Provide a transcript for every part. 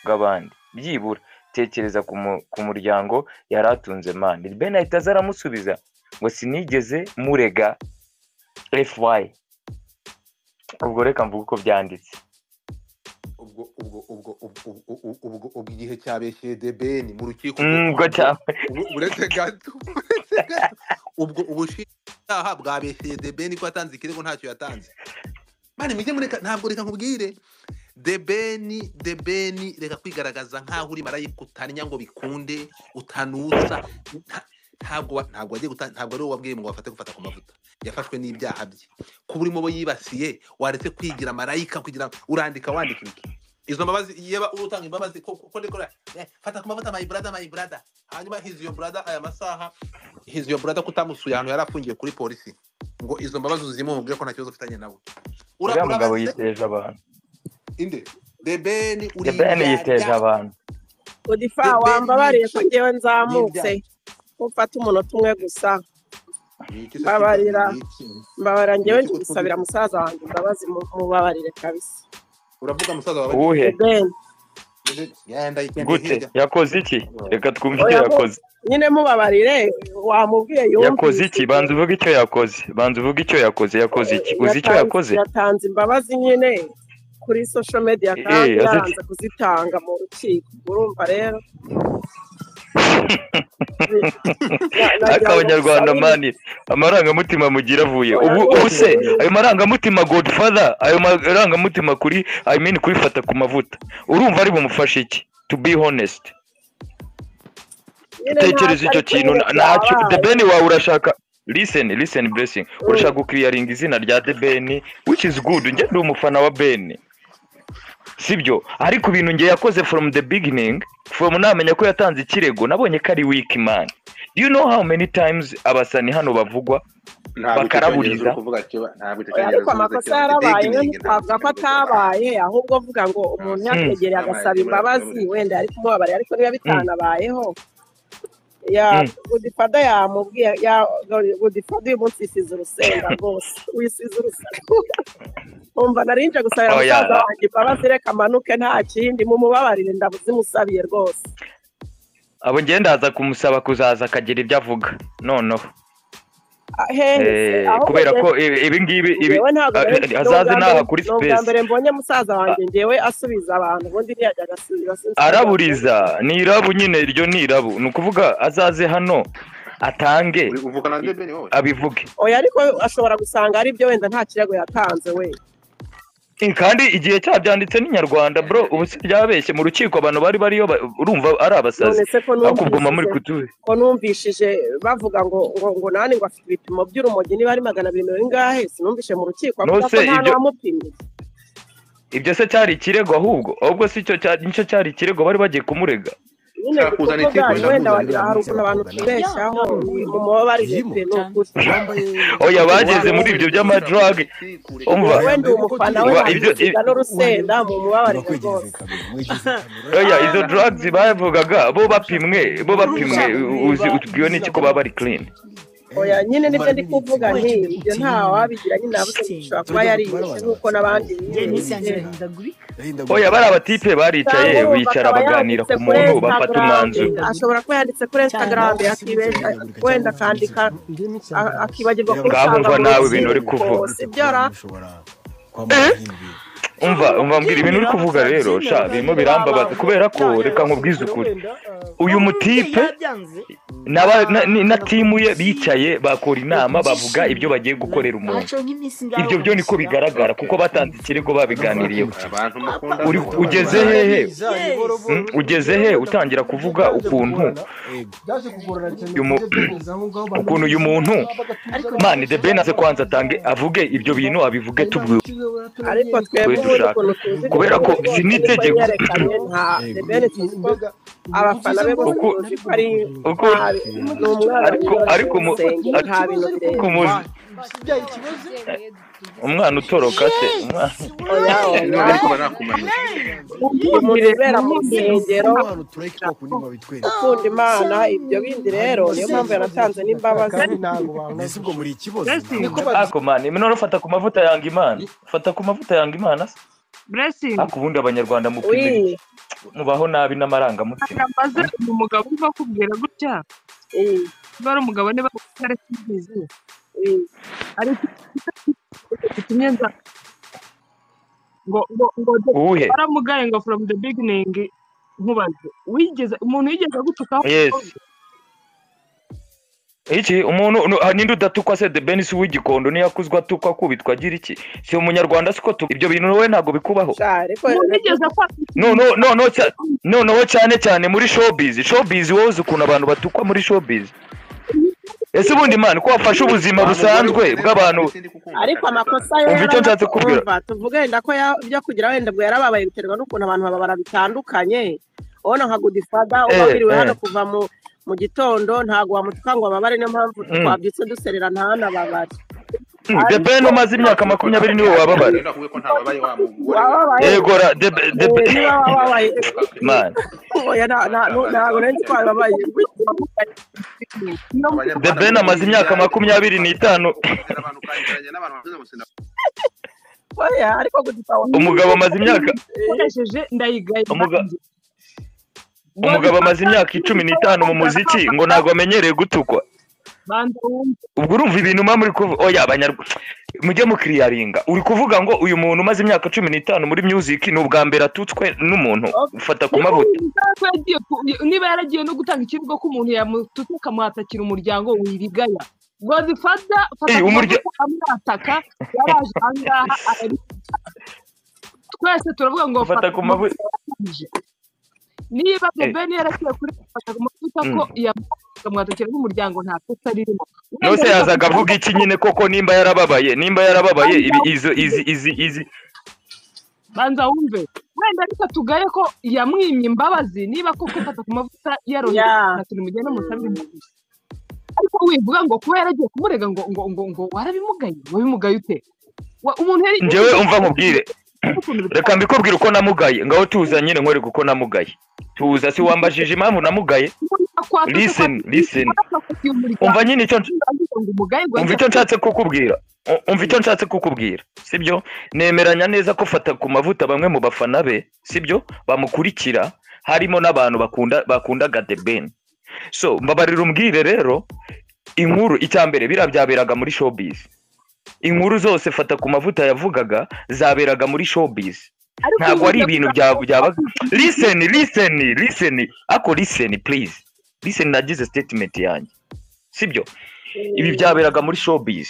bw'abandi byibura tekereza ku muryango yaratunze man Ben ahita azaramusubiza ngo sinigeze murega FY ubwo reka mvuga uko byanditse ubwo igihe cyabeshye debeni mu rukiko uretse gato ubwo ubushinjacyaha bwabeshye debeni ko yatanze ikirego ntacyo yatanze mani mujye mureka ntabwo reka nkubwire debeni reka kwigaragaza nkaho uri marayika utanya ngo bikunde utanusa ntabwo wagiye ntabwo ari wowe wabwiye ngo gufata ku mavuta yafashwe n'ibyaha bye kuba urimo bo yibasiye waretse kwigira marayika kugira urandika wandika iki izo mbabazi yeba utanga imbabazi ko ndikora fata ku mavuta my brother hanyuma his your brother aya masaha his your brother kutamusuye ahantu yarafungiye kuri polisi ngo izo mbabazi uzimo mubwire ko nta kibazo ufitanye nawe uriya mugabo yiteje abantu inde debeni yiteje abantu udifa wambabariye ko ngewe nzamutse ufata umunota umwe gusa mbabarira ngewe gusabira musaza wanjye imbabazi mubabarire kabisa uravuga musaza wawe uhe gute yakoze iki reka twumve icyo yakoze nyine mubabarire wamubwiye yumvise yakoze iki banza uvuge icyo yakoze yakoze iki uzi icyo yakoze yatanze imbabazi nyine kuri social media kandi yaranze kuzitanga mu rukiko urumva rero akabanyarwanda mani amarangamutima mugira avuye ubu se ayo marangamutima Godfather ayo marangamutima kuri kuri Fata ku mavuta urumva ari bumufashe iki to be honest tekereza icyo kintu ntacyo debeni wawe urashaka listen blessing urashaka gukiriyaringa izina rya debeni which is good njye ndi umufana wa Ben sibyo ariko ibintu ngiye yakoze from the beginning namenya ko yatanze ikirego nabonye ko ari weak man. Do you know how many times abasani hano bavugwa bakaraburiza ariko amakosa yarabaye ntavuga ko atabaye ahubwo avuga ngo umuntu yategereye agasaba imbabazi wenda ari kumubabarira ariko niba bitanabayeho ya Godfather yamubwiye ya Godfather umunsi isize urusenda rwose wisize urusenda umva narinje gusabira musaza wanjye imbabazi reka amanuke nta kindi mumubabarire ndabuzimusabiye rwose abo ngenda aza kumusaba kuzaza akagira ibyo avuga noneho kubera ko ibi ngibi azaze naha kuri space mbere mbonye musaza wanjye ngewe asubiza abantu ubundi ntiyajya agasubiza araburiza ni irabu nyine iryo ni irabu ni ukuvuga azaze hano atange abivuge oya ariko ashobora gusanga ari byo wenda nta kirego yatanze we kandi igihe cyabyanditse n'inyarwanda bro ubu se byabeshye mu rukiko abantu bariyo urumva ari abasazi akubwoma muri kutuwe ko numvishije bavuga ngo nani ngo afite ibipimo by'urumogi niba ari 200 ngahe sinumvishe mu rukiko avuga ko nta wamupimye ibyo se cyari ikirego ahubwo si cyo cyari ikirego bari bagiye kumurega kuzana ikirego wenda wagira haruguru abantu kibeshaho mu mubabari oya bageze muri ibyo by'amadrug umva wenda umufana we ibyo n'urusenda mu mubabari rwose oya izo drugs bavugaga bo bapimwe uzi utubwiwe n'iki ko baba bari clean oya nyine nibyo ndi kuvuga nti ibyo nta wabigira nyine nabuze gushaka kuba yarishe nkuko nabandi oya bari abatipe baricaye bicara baganira ku muntu bafata umwanzuro ashobora kuba yanditse kuri Instagram yakibesha wenda kandika akibagirwa ko ngahumva nawe ibintu uri kuvuga umva mbwira ibintu uri kuvuga rero sha birimo birambabaza kubera ko reka nkubwize ukuri uyu mutipe na timu ye bicaye bakora inama bavuga ibyo bagiye gukorera umuntu ibyo byo niko bigaragara kuko batanze ikirego babiganiriyeho ugeze he utangira kuvuga ukuntu uyu muntu man the benase kwanza atange avuge ibyo bintu abivuge tubwiwe ariko twebwe kubera ko sinitegeko abafana be bose ari ariko umwana utoroka se umwana mu nsengero ukunda Imana ibyo bindi rero niyo mpamvu yanatanze n'imbabazi ubwo muri ikibazo Akomey none fata ku mavuta yanga Imana Blessing akubundi abanyarwanda mupime mubaho nabi n'amarangamutima maze umugabo uva kubwira gutya bari umugabo ne bakare kibizi ari kutumyenza ngo baramugaye ngo from the beginning nkubaze wigeze umuntu yigeze gutuka iki umuntu ninde udatukwa se the Benisi w'igikondo niyo yakuzwa atukwa kubitwa agira iki si umunyarwanda siko ibyo bintu wowe ntago bikubaho no cyane muri showbiz wowe uzi ukuntu abantu batukwa muri showbiz ese ubundi man ko wafashe ubuzima busanzwe bw'abantu ariko amakosa yo umva icyo nshatse kubwira tuvuge wenda ko ibyo kugira wenda bwo yarababaye biterwa n'ukuntu abantu babara bitandukanye ubona nka Godfather ubabiriwe hano kuva mu gitondo ntago wamutuka ngo ababare niyo mpamvu twabyutse duserera ntana babare The Ben umaze imyaka 20 niwe wababare yego ra man oya ntago nari twababaye The Ben amaze imyaka 25 oya ariko Godfather umugabo amaze imyaka ukoresheje ndayigaye umugabo amaze imyaka 15 mu muziki ngo ntago amenyereye gutukwa ubwo urumva ibintu muri oya abanyarwanda mujye mukiriyaringa uri kuvuga ngo uyu muntu umaze imyaka 15 muri music ni ubwa mbere atutswe n'umuntu ufata Kumavuta niba yaragiye no gutanga ikivugo ko umuntu yamututse kamuhatakira umuryango wirigaya Godfather amwataka yaraje angaha twese turavuga ngo fata Kumavuta niba The Ben yarasiye kuri Fata Kumavuta ko yamwatakira n'umuryango nta kosa ririmo nose yazaga avuga iki nyine koko nimba yarababaye izi banza wumve wenda ariko tugaye ko yamwimye imbabazi niba koko Fata Kumavuta yarongera turi mugende musabire ariko wivuga ngo kuba yaragiye kumurega ngo warabimugaye wabimugaye ute umuntu njyewe umva nkubwire reka mbikubwira uko namugaye ngaho tuza nyine nkore uko namugaye tuza si wambajije impamvu namugaye listen umva nyine icyo nshatse kukubwira sibyo nemeranya neza ko Fata Kumavuta bamwe mu bafana be sibyo bamukurikira harimo n'abantu bakundaga The Ben so mbabarira umbwire rero inkuru icyambere birabyaberaga muri showbiz inkuru zose Fata Kumavuta yavugaga zaberaga muri showbiz ntabwo ari ibintu byaba listen ako listen please listen nagize statement yanjye sibyo ibi byaberaga muri showbiz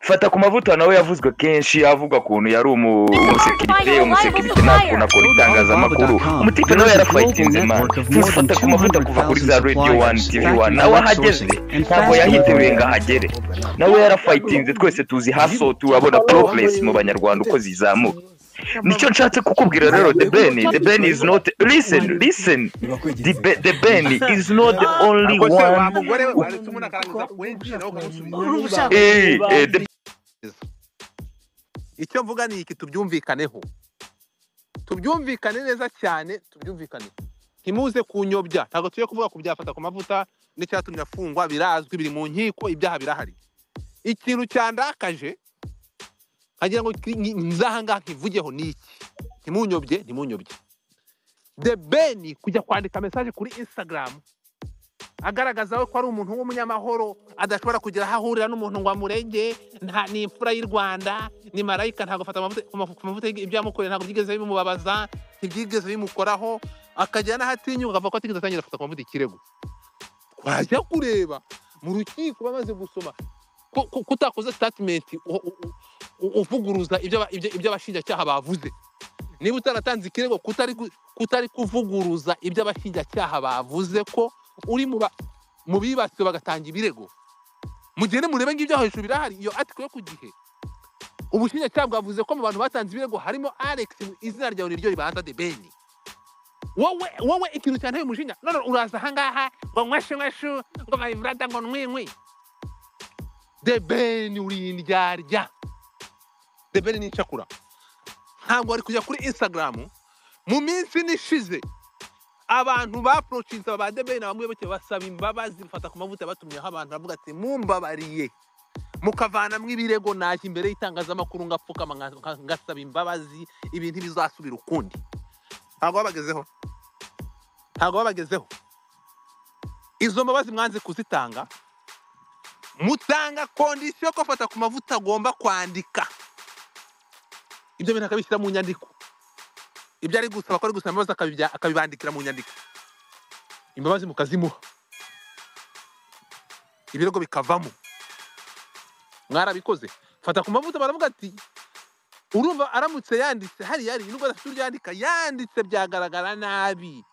Fata Kumavuta nawe yavuzwe kenshi avuga kuntu yari umusekirite nakuna kuri itangazamakuru umutipe nawe yarafightinze man Fata Kumavuta kuva kuri za Radio 1 TV 1 nawe ahageze ntabwo yahitewe ngo ahagere nawe yarafightinze twese tuzi haso turabona progress mu banyarwanda uko zizamuka nicyo nshatse kukubwira rero The Ben is not listen The Ben is not the only one icyo mvuga ni iki tubyumvikane neza cyane ntimuze kunyobya ntabwo tuye kuvuga ku bya Fata Kumavuta n'icyatumye afungwa birazwi biri mu nkiko ibyaha birahari ikintu cyandakaje nkagira ngo nzahanga nkivugeho niki ntimunyobye The Ben kujya kwandika message kuri Instagram agaragaza ko ari umuntu w'umunyamahoro adashobora kugira aho ahurira n'umuntu ngo amurenge ni imfura y'u Rwanda ni marayika ntabwo Fata Kumavuta ibyo yamukoreye ntabwo byigeze bimubabaza ntibyigeze bimukoraho akajya n'ahatinyuka akavuga ko atigeze atangira Fata Kumavuta ikirego twajya kureba mu rukiko bamaze gusoma kutakoze statement uvuguruza ibyo abashinjacyaha bavuze niba utaratanze ikirego kutari kuvuguruza ibyo abashinjacyaha bavuze ko uri mu bibasiwe bagatanga ibirego mugende murebe ngibyo hejuru birahari iyo article yo ku Gihe ubushinjacyaha bwavuze ko mu bantu batanze ibirego harimo Alex izina ryawe niryo ribanza The Ben wowe ikintu cyane y'umujinya none uraza ahangaha ngo mwashu ngo my brother ngo nwimwe The Ben uri indyarya The Ben ni nshakura ntabwo ari kujya kuri Instagram mu minsi nishize abantu baprochinze ba The Ben bamwe bake basaba imbabazi Fata Kumavuta batumyeho abantu bavuga ati mumbabariye mukavanamwe ibirego naje imbere y'itangazamakuru ngapfukama ngasaba imbabazi ibintu bizasubira ukundi. Ntago babagezeho izo mbabazi mwanze kuzitanga, mutanga kondisiyo ko Fata Kumavuta agomba kwandika ibyo bintu akabishyira mu nyandiko. Ibyo ari gusaba ko ari gusaba imbabazi akabibandikira mu nyandiko, imbabazi mukazimuha, ibirego bikavamo. Mwarabikoze. Fata Kumavuta baravuga ati urumva aramutse yanditse hari nubwo adafite uryandika yanditse byagaragara nabi,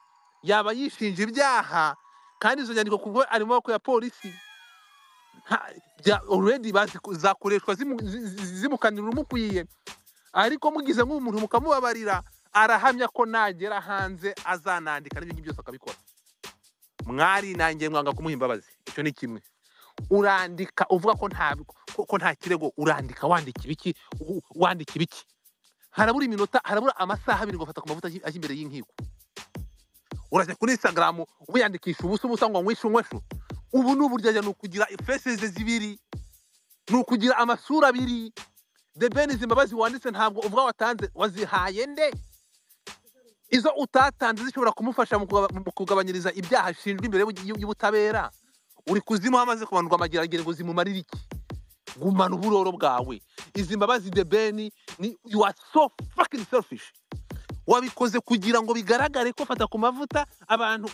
yaba yishinja ibyaha kandi izo nyandiko kuko ari mu maboko ya polisi already zakoreshwa zimukanira umukwiye. Ariko mugize nk'umuntu mukamubabarira, arahamya ko nagera hanze azanandika n'ibyo byose akabikora. Mwari nanjye mwanga kumuha imbabazi. Icyo ni kimwe. Urandika uvuga ko nta kirego, urandika wandika ibiki. Harabura iminota, harabura amasaha 2 ngo Fata Kumavuta aje imbere y'inkiko. Urajya kuri Instagram ubiyandikisha ubusa ngo nkweshu. Ubu n'uburyo nukugira faces zibiri, nukugira amasura abiri. The Ben imbabazi wanditse ntabwo uvuga watanze, wazihaye nde? Izo utatanze zishobora kumufasha mu kugabanyiriza ibyaha ashinjwa imbere y'ubutabera. Uri kuzimuha amaze kubanurwa amagiragere ngo zimumarire iki? Gumana uburoro bwawe. Izi mbabazi The Ben you are so fucking selfish. Wabikoze kugira ngo bigaragare ko Fata Kumavuta abantu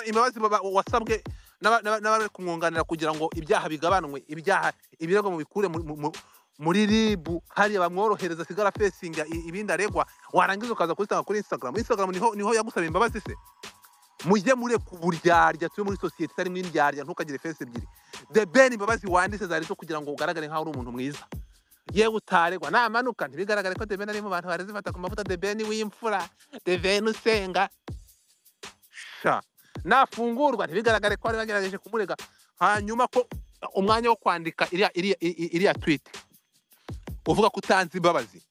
imbabazi wasabwe n'abari kumwunganira kugira ngo ibyaha bigabanwe, ibirego mu bikure muri ribu hari bamworohereza sigara facinga ibindi aregwa. Warangiza ukaza kuzitanga kuri Instagram niho yagusaba imbabazi se? Mujye mure kuburyarya turi muri society itari mu indyarya, ntukagire face ebyiri. The Ben imbabazi wanditse zari zo kugira ngo ugaragare nkaho uri umuntu mwiza. Yewe utaregwa namanuka ntibigaragare ko The Ben ari mu bantu bareze Fata Kumavuta. The Ben w'imfura, The Ben usenga nafungurwa ntibigaragare ko ari bagerageje kumurega. Hanyuma ko umwanya wo kwandika iriya tweet uvuga ko utanze imbabazi,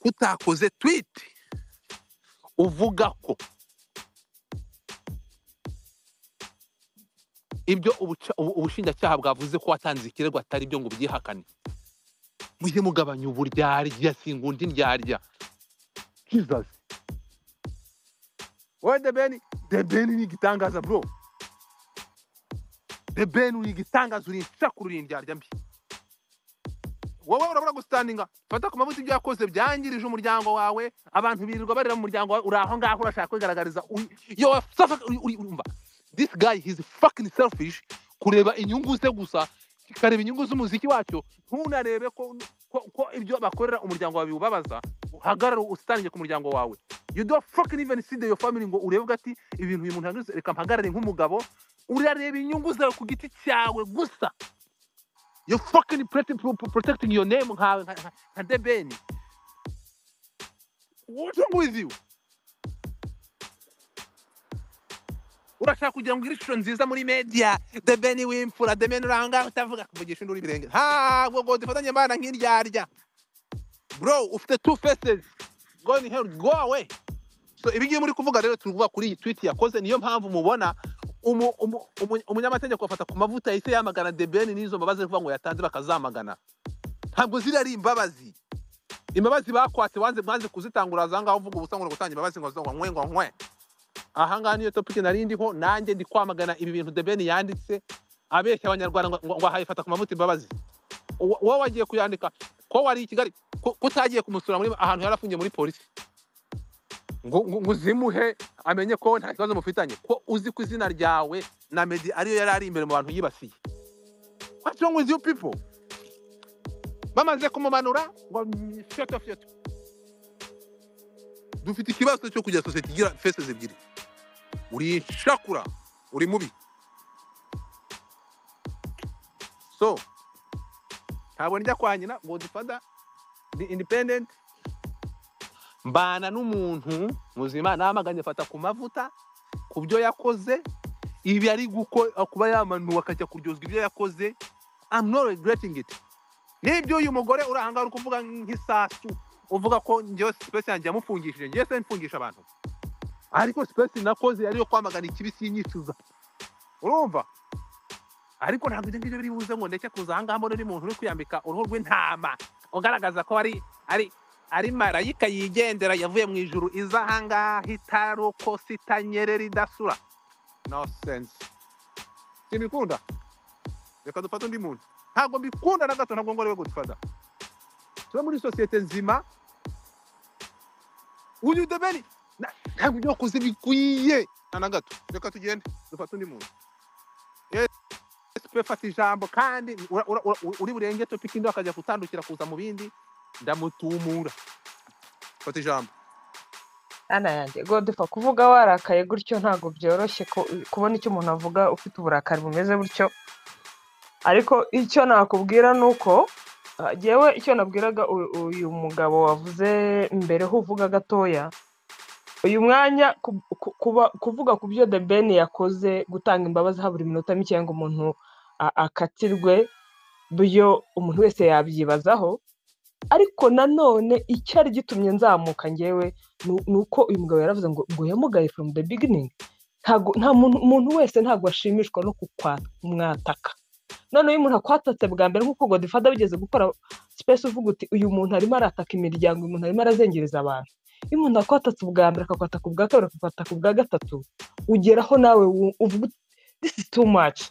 kutakoze tweet uvuga ko ibyo ubushinjacyaha bwavuze ko watanze ikirego atari byo ngo byihakane. Mujye mugabanya uburyarya, singundi ndyarya. Jesus. The Ben ni gitangaza bro. The Ben ni gitangaza, uri nshakuru ndyarya mbi. Wowe urabura gustandinga Fata Kumavuta ibyo yakoze byangirije umuryango wawe, abantu birirwa barira mu muryango wawe, uraho ngaho urashaka kwigaragariza. Urumva this guy he's fucking selfish. Kureba inyungu ze gusa, kareba inyungu z'umuziki wacyo, ntunarebe ko ibyo bakorera umuryango wawe ubabaza. Uhagarara ustange ku muryango wawe. You don't fucking even see your family ngo urebe ati ibintu uyu muntu hanyuze reka mpagarare nk'umugabo. Urareba inyungu zawe ku giti cyawe gusa. You fucking protecting your name nka The Ben. What's wrong with you? Urashaka kugira ngo irishusho nziza muri media. The Ben w'imfura, The Ben uranga utavuga kuvugisha nduri birenge. Ngo dufatanye mbana nk'indyarya. Bro, ufite two faces. Go in hell, go away. So ibigiye muri kuvuga rero tuvuga kuri iyi tweet yakoze, niyo mpamvu mubona umunyamategeko Fata Kumavuta yise yamagana The Ben n'izo mbabazi kuvuga ngo yatanze bakazamagana. Ntabwo ziri ari imbabazi. Imbabazi bakwatse wanze kuzitangura zanga uvuga ubusa ngo gutanga imbabazi ngo nkwe. Aha ngani niyo topic narindiho, nanjye ndi kwamagana ibi bintu The Ben yanditse abeshya abanyarwanda ngo ahaye Fata Kumavuta imbabazi. Wowe wagiye kuyandika ko wari i Kigali, ko utagiye kumusura muri ahantu yarafungiye muri polisi ngo zimuhe amenye ko nta kibazo mufitanye, ko uzi ku izina ryawe na Meddy ariyo yari ari imbere mu bantu yibasiye. What's wrong with you people? Bamaze kumumanura ngo fyoto. Dufite ikibazo cyo kugira society igira faces ebyiri. Uri shakura, uri mubi. So ntabwo njya kwa nyina ngo dufada the independent. Mbana n'umuntu muzima namaganye Fata Kumavuta kubyo yakoze, ibi ari kuba yamanuka akajya kuryozwa ibyo yakoze. I'm not regretting it. Nibyo uyu mugore urahangara kuvuga nk'isasu, uvuga ko njye space yanjye yamufungishije, njye se mfungisha abantu. Ariko space nakoze yari yo kwamagana ikibisi y'inyicuza. Urumva? ariko ntabwo ibyo ngibyo biri buze ngo ndeke kuza ahangaha mbona undi muntu uri kwiyambika uruhu rw'intama ugaragaza ko ari marayika yigendera yavuye mu ijuru iza ahangaha itarokose itanyerera idasura. No sense. Simbikunda. Reka dufate undi muntu. Ntabwo mbikunda na gato, ntabwo ngore gutfata. Tuba muri societe nzima. Uyu debeni ntabwo byo kuze bikwiye na gato. Reka tugende dufate undi muntu. Fata ijambo kandi uri burenge topic indi akajya kutandukira kuza mu bindi ndamutumura. Fata ijambo. Ana yanjye Godfa kuvuga warakaye gutyo ntago byoroshye kubona icyo umuntu avuga ufite uburakari bumeze gutyo, ariko icyo nakubwira nuko jewe icyo nabwiraga uyu mugabo wavuze mbere ho uvuga gatoya, uyu mwanya kuvuga ku byo The Ben yakoze gutanga imbabazi ha buri minota mike ngo umuntu akatirwe, byo umuntu wese yabyibazaho, ariko nanone icyari gitumye nzamuka ngewe nuko uyu mugabo yaravuze ngo yamugaye from the beginning. Nta muntu wese ntago ashimishwa no kumwataka. None uyu muntu akwatatse bwa mbere nkuko Godfather bigeze gukora space uvuga uti uyu muntu arimo arataka imiryango, uyu muntu arimo arazengereza abantu. Iyo umuntu akwatatse bwa mbere akakwataka ubwa kabiri akakwataka ubwa gatatu, ugeraho nawe uvuga this is too much.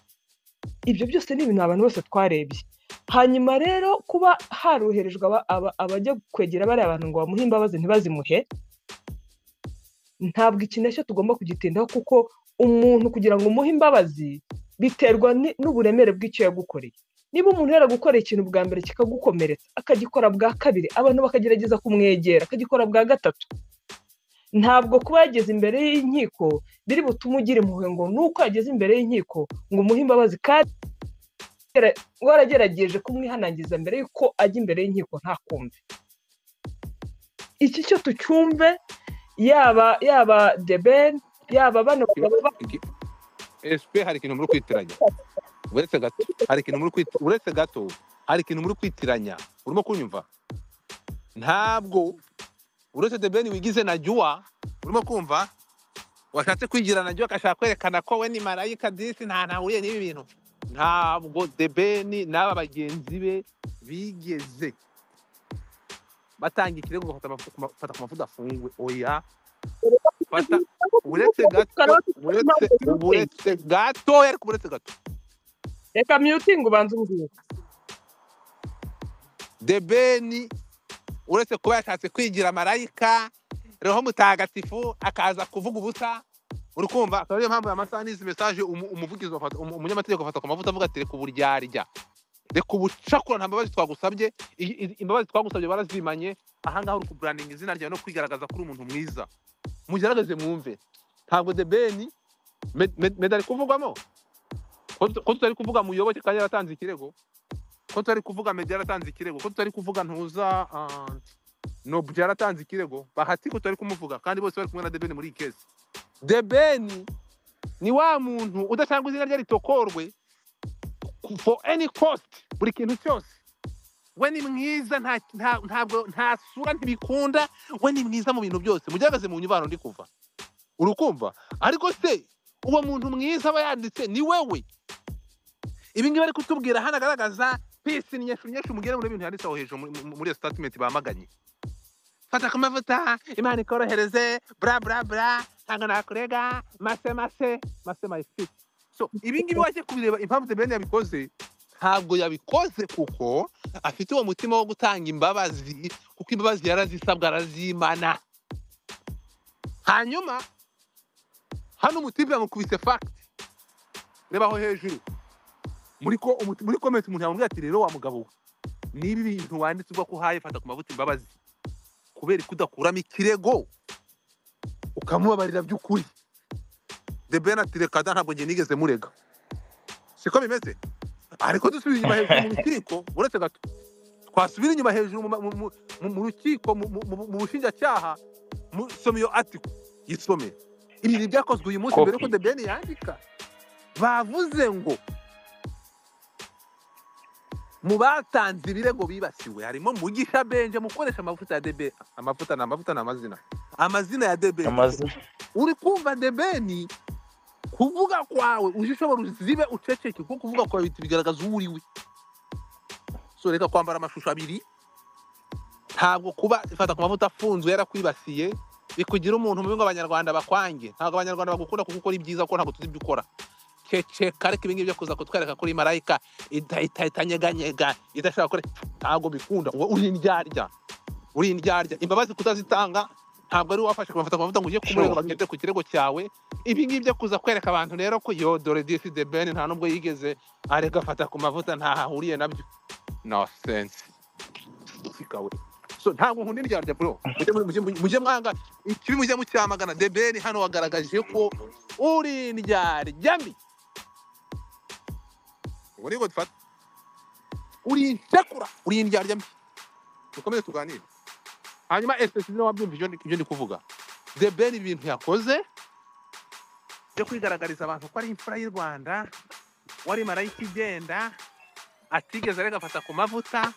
Ibyo byose ni ibintu abantu bose twarebye. Hanyuma rero kuba haroherejwe abajya kwegera bari abantu ngo bamuhe imbabazi ntibazimuhe, ntabwo ikintu tugomba kugitindaho, kuko umuntu kugira ngo umuhe imbabazi biterwa n'uburemere bw'icyo yagukoreye. Niba umuntu yaragukoreye ikintu bwa mbere kikagukomeretsa akagikora bwa kabiri, abantu bakagerageza kumwegera akagikora bwa gatatu, ntabwo kuba yageze imbere y'inkiko biri butume ugira impuhwe ngo nuko yageze imbere y'inkiko ngo umuhe imbabazi, kandi waragerageje kumwihanangiza mbere yuko ajya imbere y'inkiko ntakumve. Iki cyo tucyumve, yaba The Ben yaba bano SP hari ikintu muri kwitiranya. Uretse gato hari ikintu muri kwitiranya. Urimo kunyumva? Ntabwo uretse The Ben wigize na Jua, urimo kumva? Washatse kwigira na Jua akashaka kwerekana ko we ni marayika disi ntahuriye n'ibi bintu. Ntabwo The Ben n'aba bagenzi be bigeze batanga ikirego Fata Kumavuta afungwe. Oya, Fata uretse gato reka muting ubanza umbwira. The Ben uretse kuba yashatse kwigira marayika roho mutagatifu akaza kuvuga ubusa, urukumva akaba ariyo mpamvu y'amasaha n'izi message umuvugizi wa Fata umunyamategeko Fata Kumavuta avuga ati reka uburyarya, reka ubucakura, nta mbabazi twagusabye, imbabazi twagusabye barazimanye, ahangaho uri kubranding izina ryawe no kwigaragaza kuri umuntu mwiza. Mugerageze mwumve, ntabwo The Ben medali kuvugwamo ko tutari kuvuga muyoboke kandi yaratanze ikirego, ko tutari kuvuga media yaratanze ikirego, ko tutari kuvuga ntuza no byaratanze ikirego, bahati ko tutari kumuvuga kandi bose bari kumwe na The Ben muri case. The Ben ni wa muntu udashaka izina rye ritokorwe for any cost, buri kintu cyose. We ni mwiza, ntabwo nta sura ntibikunda, we ni mwiza mu bintu byose. Mugerageze mu nyubano ndi kuva, urukumva? Ariko se uwo muntu mwiza aba yanditse ni wewe. Ibi ngibi bari kutubwira hano agaragaza peace ni nyeshu mugere muri ibintu yanditse aho hejuru muri statement bamaganye. Fata Kumavuta Imana ikorohereze bra bra bra tanga nakurega mase my feet. So ibi ngibi waje kubireba impamvu The Ben yabikoze, ntabwo yabikoze kuko afite uwo mutima wo gutanga imbabazi, kuko imbabazi yarazisabwa arazimana. Hanyuma hano umutipe yamukubise fact, reba aho hejuru muri comment umuntu yamubwira ati rero wa mugabo nibi bintu wanditse ubwo ko haye Fata Kumavuta imbabazi kubera kudakuramo ikirego ukamubabarira by'ukuri. The Ben ati reka ntabwo ngiye nigeze murega, siko bimeze. Ariko dusubira inyuma hejuru mu rukiko, uretse gato twasubira inyuma hejuru mu rukiko mu bushinjacyaha, some iyo article yisome ibi byakozwe uyu munsi mbere ko The Ben yandika. Bavuze ngo mu batanze ibirego bibasiwe harimo Mugisha Benje mukoresha amavuta ya The Ben. Amavuta na amazina ya The Ben. Uri kumva The Ben kuvuga kwawe ushobora uzibe uceceke kuko kuvuga kwawe bigaragaza uwo uriwe. So reka kwambara amashusho abiri ntabwo kuba Fata Kumavuta afunzwe yarakwibasiye bikugira umuntu mubi ngo abanyarwanda bakwange. Ntabwo abanyarwanda bagukunda kuko ukora ibyiza ko ntabwo tuzi ibyo ukora. Ceceka ariko ibingibi byo kuza kutwereka kuri marayika itanyeganyega idashaka kure ntabwo bikunda. Uri indyarya imbabazi kutazitanga ntabwo ari wafashe Fata Kumavuta ngo ugiye kumurega bagende ku kirego cyawe. Ibi ngibi byo kuza kwereka abantu rero ko yo dore this the Ben nta nubwo yigeze arega Fata Kumavuta nta hahuriye nabyo. No sense. Fikawe. So ntabwo nkunda indyarya bro. Mujye mwanga ikibi mujye mucyamagana. The Ben hano wagaragaje ko uri indyarya mbi. Uri Godfather. Uri insekura, uri indyarya mbi. Dukomeze tuganire. Hanyuma especially wabyumva ibyo ndi kuvuga. The Ben ibintu yakoze byo kwigaragariza abantu ko ari imfura y'u Rwanda, wari marayika igenda, atigeze arega Fata Kumavuta,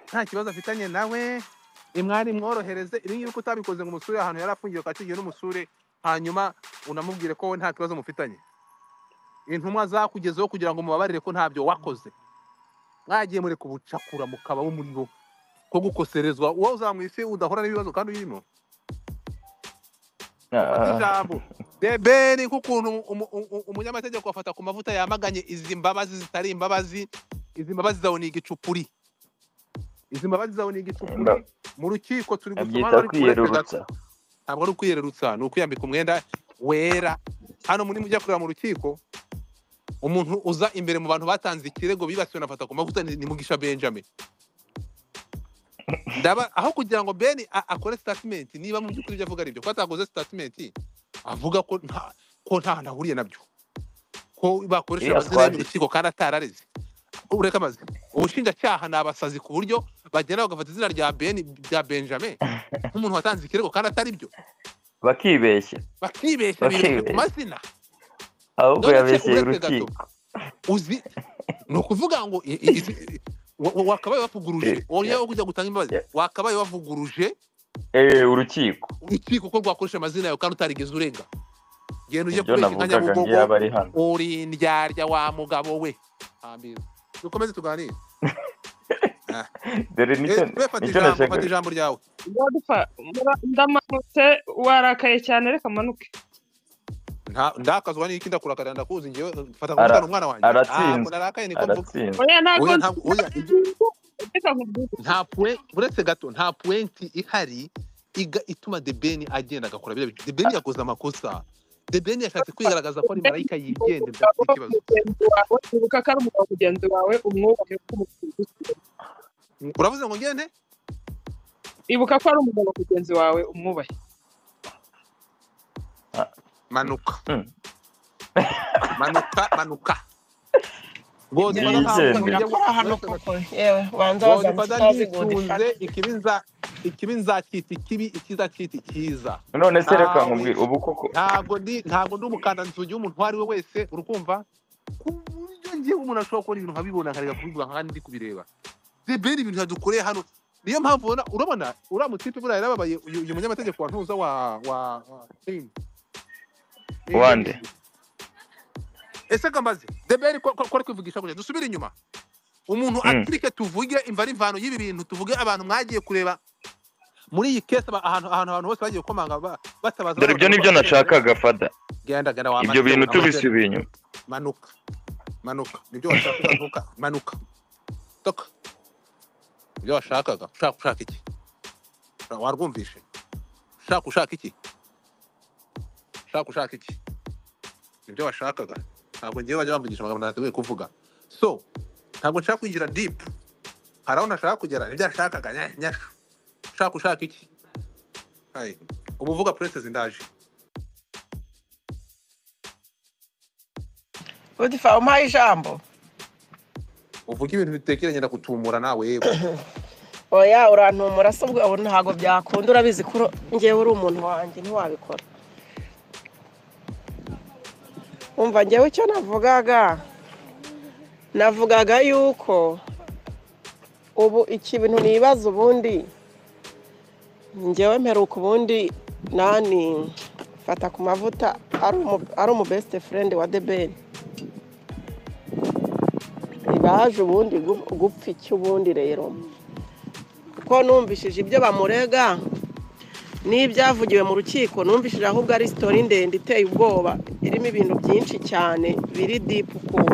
nta kibazo afitanye nawe, imwari mworohereze. Ibi ngibi ko utabikoze ngo umusure ahantu yarafungiye kaciye n'umusure hanyuma unamubwire ko nta kibazo mufitanye. Intumwa zakugezeho kugira ngo mubabarire ko ntabyo wakoze. Mwagiye muri kubucakura mukaba wo muri bo ko gukoserezwa wowe uzamwise udahora n'ibibazo kandi uyirimo. Ijambo The Ben kukuntu umunyamategeko Fata Kumavuta yamaganye izi mbabazi zitari imbabazi. Izi mbabazi zawe ni igicupuri. Izi mbabazi zawe ni igicupuri. Mu rukiko turi gusoma ntabwo ari ukwiyererutsa ni ukwiyambika umwenda wera. Hano muri mujya kureba mu rukiko umuntu uza imbere mu bantu batanze ikirego bibasiwe na Fata Kumavuta ni Mugisha Benjamin. Ndaba aho kugira ngo Ben akore statement niba mu byukuri byavuga ari byo ko atakoze statement avuga ko nta nahuriye nabyo ko bakoresha amazina y'urukiko kandi atarareze. Ureka amazi ubushinjacyaha nabasazi ku buryo bagenda bagafata izina rya Benjamin nk'umuntu watanze ikirego kandi atari byo bakibeshya ku mazina ahubwo yabeshye urukiko. Uzi no kuvuga ngo wakabaye wavuguruje oya kujya gutanga imbabazi wakabaye wavuguruje urukiko ko rwakoresha amazina yawe kandi utarigeze urenga. Genda uje kureka kanya bugogo uri indyarya wa mugabo we. Ambira dukomeze tuganire. Dore fata ijambo ryawe. Ndamanutse warakaye cyane reka manuke. Ndakazwa n'iki ndakurakarira ndakuzi ngiye Fata Kumavuta umwana wanjye. Narakaye niko mvuga. Oya nta point buretse gato nta point ihari ituma The Ben agenda agakora bya bintu. The Ben yakoze amakosa. The Ben yashatse kwigaragaza ko ari marayika yigende ndafite ikibazo. Ubuka kari umugabo kugenzi wawe umwubahe k'umukuzi. Uravuze ngo ngende? Ibuka ko ari umugabo kugenzi wawe umwubahe. Manuka. Ikibinza kiti kibi ikiza kiti kiza. None se reka nkubwire ubu koko ntago ndi umukandanzi w'umuntu wari we wese urukumva kuburyo ngiye umuntu ashobora gukora ibintu nkabibona nkareka kubivuga kandi ndi kubireba. The Ben ibintu yadukoreye hano niyo mpamvu urabona uramutipe buriya yarababaye uyu munyamategeko wa ntuza wa wande ese kambaze The Ben ko kwivugisha kuje dusubira inyuma umuntu atrike tuvuge imvari mvano y'ibi bintu tuvuge abantu mwagiye kureba muri iyi case ahantu hose bagiye komanga batabaza. Dore ibyo nibyo nashakaga Fada. Genda wa ibyo bintu tubisubiye inyuma. Manuka nibyo washakaga ntuka manuka toka ibyo washakaga ushaka iki warwumvishe ushaka iki ibyo washakaga ntabwo ngiye bajya bamvugisha amagambo nateguye kuvuga. So ntabwo nshaka kwinjira deep haraho nashaka kugera ibyo ashakaga nyasho ushaka iki umuvuga princess ndaje Udifa umpaye ijambo uvuga ibintu bitekeranye ndakutumura nawe oya urantumura se ubwo ntago byakunda urabizi ko ngewe uri umuntu wanjye ntiwabikora. Umva ngewe icyo navugaga yuko ubu iki bintu nibaza ubundi ngewe mperuka ubundi Fata Kumavuta ari umu best friend wa The Ben. Baje ubundi gupfa iki ubundi rero ko numvishije ibyo bamurega n'ibyavugiwe mu rukiko, numvishije ahubwo ari story ndende iteye ubwoba irimo ibintu byinshi cyane biri deep ko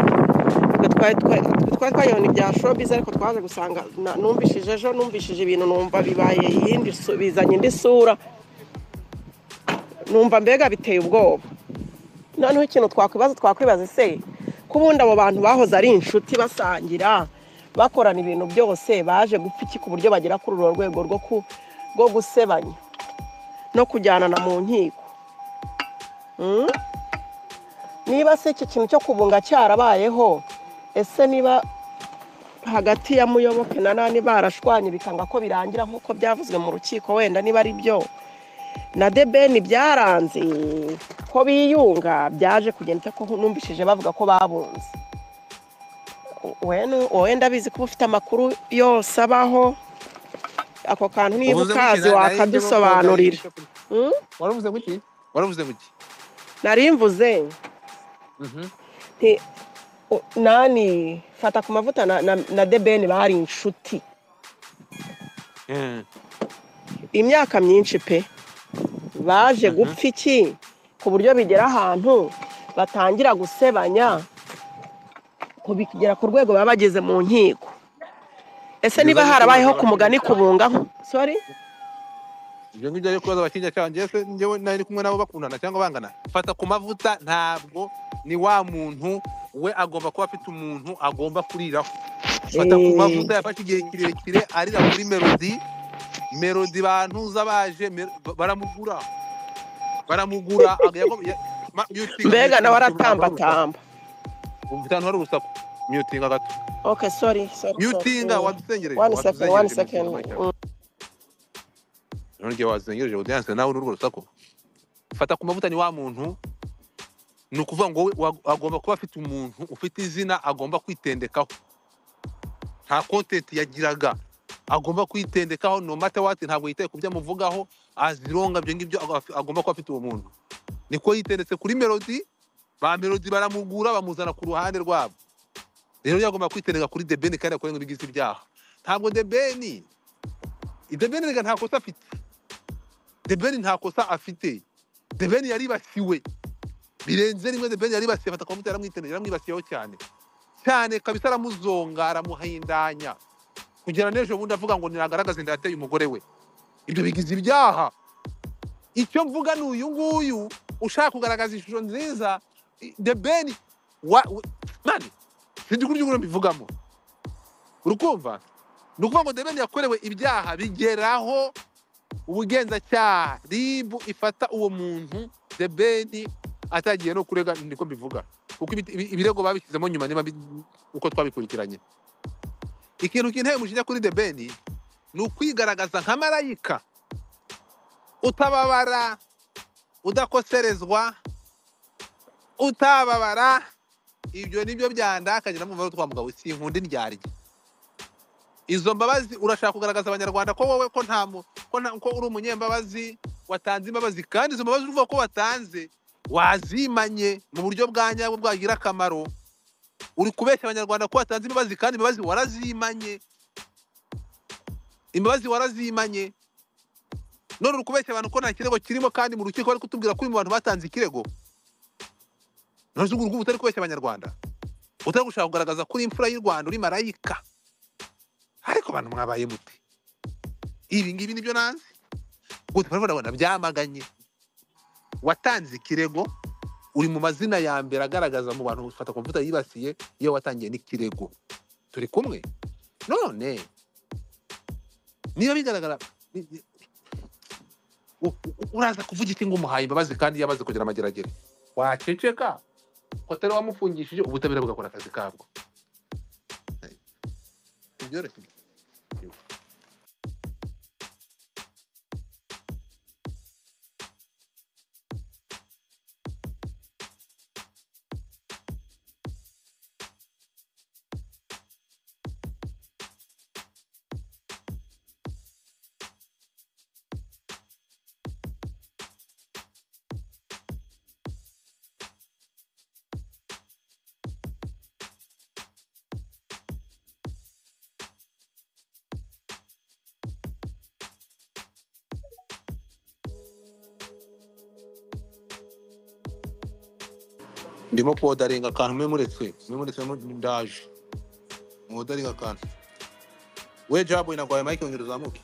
twayibona ibya showbiz, ariko twaje gusanga numvishije ibintu numva bibaye bizanye indi sura, numva mbega biteye ubwoba. Noneho ikintu twakwibaza se kubundi abo bantu bahoze ari inshuti basangira bakorana ibintu byose baje gupfa iki ku buryo bagera kuri uru rwego rwo gusebanya no kujyanana mu nkiko. Niba se iki kintu cyo kubunga cyarabayeho, ese niba hagati ya Muyoboke na Nani barashwanye bikanga ko birangira nk'uko byavuzwe mu rukiko, wenda niba ari byo na The Ben byaranze ko biyunga, byaje kugenda ko numvishije bavuga ko babunze. Wenda bizi ko ufite amakuru yose abaho, ako kantu niba ukazi wakadusobanurira. Waravuze guki? Nari mvuze Nani Fata Kumavuta na The Ben bari inshuti imyaka myinshi pe, baje gupfa iki ku buryo bigera ahantu batangira gusebanya ko bikigera ku rwego baba bageze mu nkiko. Ese niba harabayeho ku mugani kubunga sorry ibyo ngibyo yo kubaza abakinya cyangwa se njyewe nari kumwe nabo bakundana cyangwa bangana. Fata Kumavuta ntabwo ni wa muntu, we agomba kuba afite umuntu agomba kuriraho. Fata Kumavuta yafashe igihe kirekire arira kuri melody bantuza baje baramugura mbega nawe aratambatamba. Umutano hari urusaku mutinga gato. Okay, sorry. Mutinga wadusengereje. One second. None wazengereje audience nawe n'urwo rusako. Fata Kumavuta ni wa muntu, ni ukuvuga ngo agomba kuba afite umuntu ufite izina agomba kwitendekaho. Nta content yagiraga, agomba kwitendekaho no matter what, ntabwo yitaye kubyo amuvugaho azironga byo ngibyo, agomba kuba afite uwo muntu. Niko yitendetse kuri melody, ba melody baramugura bamuzana ku ruhande rwabo. Rero yagomba kwitendeka kuri The Ben kandi akora ibigize ibyaha. Ntabwo The Ben rega nta kosa afite. The Ben nta kosa afite. The Ben yaribasiwe birenze rimwe. The Ben yaribasiwe, Fata Kumavuta yaramwitendera, yaramwibasiyeho cyane kabisa, aramuzonga aramuhindanya kugera n'ejo bundi avuga ngo niragaragaze ndateye umugore we. Ibyo bigize ibyaha. Icyo mvuga ni uyu nguyu ushaka kugaragaza ishusho nziza. The Ben nani sindi kuri byo mbivugamo, urukumva? Nukuvuga ngo The Ben yakorewe ibyaha bigeraho ubugenzacyaha RIB ifata uwo muntu The Ben atagiye no kurega, niko mbivuga kuko ibirego babishyizemo nyuma niba uko twabikurikiranye. Ikintu kinteye mushinya kuri The Ben ni ukwigaragaza nka marayika, utababara, udakoserezwa, utababara. Ibyo nibyo byandakagira mu twa mugabo sinkunda indyarye. Izo mbabazi urashaka kugaragaza abanyarwanda ko wowe ko uri umunyembabazi, watanze imbabazi, kandi izo mbabazi uvuga ko watanze wazimanye mu buryo bwa nyabwo bwagira akamaro. Uri kubeshya abanyarwanda ko watanze imbabazi, kandi imbabazi warazimanye. None uri kubeshya abantu ko nta kirego kirimo, kandi mu rukiko bari kutubwira ko mu bantu batanze ikirego. None ubu ngubu utari kubeshya abanyarwanda, utari gushaka kugaragaza ko uri imfura y'u Rwanda, uri marayika. Ariko abantu mwabaye muti ibi ngibi nibyo nanze gute barabona byamaganye. Watanze ikirego, uri mu mazina ya mbere agaragaza mu bantu Fata Kumavuta yibasiye iyo watangiye n'ikirego. Turi kumwe? None niba bigaragara uraza kuvuga iki ngo umuhaye imbabazi kandi yamaze kugira amageragere, waceceka ko atari wamufungishije, ubutabera bugakora akazi kabwo. Byoroshye. ndimo kodaringa akantu memuretse ndaje modaringa akantu we jabo inagwaye mike ngiro zamuke